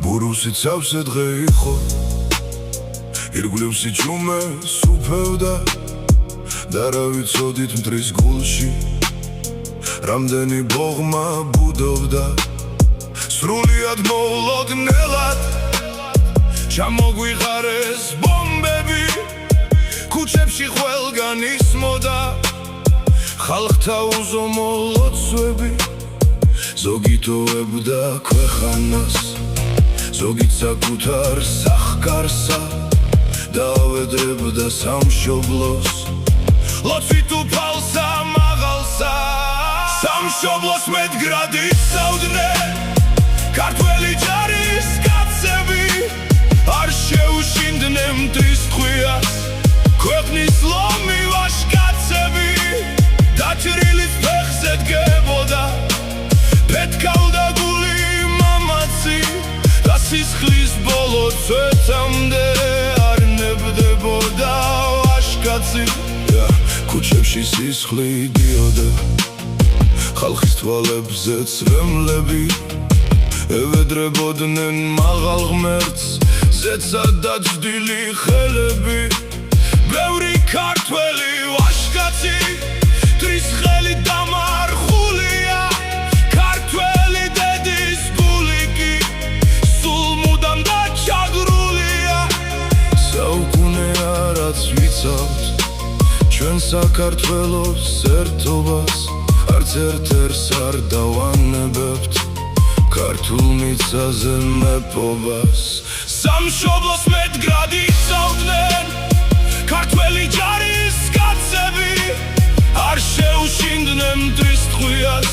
ბურუსი ცავსე დღე იყო ირგვლივ სიჩუმე სუფევდა და რა ვიცოდით მტრის გულში რამდენი ბოღმა ბუდობდა სრულიად მოულოდნელად ჩამოგვიღარეს ბომბები ქუჩებში ყველგან ისმოდა ხალხთა უზომო ლოცვები ზოგი ტოვებდა ქვეყანას ზოგი საკუთარ სახკარსა დაავედებდა სამშობლოს ლოცვით უფალსა მაღალსა სამშობლოს მეტგრად ისწავდნენ ქართველი ჯარის კაცები არ შეუშინდნენ მტრის ტყვიას ქვეყნის ლომი ვაჟკაცები დაჭრილი ფეხზე დგებოდა პეთქავდა გული მამაცი და სისხლის ბოლო წვეთამდე არ ნებდებოდა ვაჟკაცი ქუჩებში სისხლი დიოდა ხალხის თვალებზე წრემლები ევედრებოდნენ მაღალ ღმერთს ზეცა დაჯდილი ხელები ბევრი ქართველი ვაჟკაცი მტრის ხელით დამარხულია ქართველი დედის გული კი სულ მუდამ დაჩაგრულია საუკუნეა რაც ვიცავთ ჩვენ საქართველოს ერთობას არც ერთ-ერთს არ დავანებებთ ქართულ მიწაზე მეფობას სამშობლოს მეტგრად ისწავდნენ ქართველი ჯარის კაცები არ შეუშინდნენ მტრის ტყვიას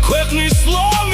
ქვეყნის ლომი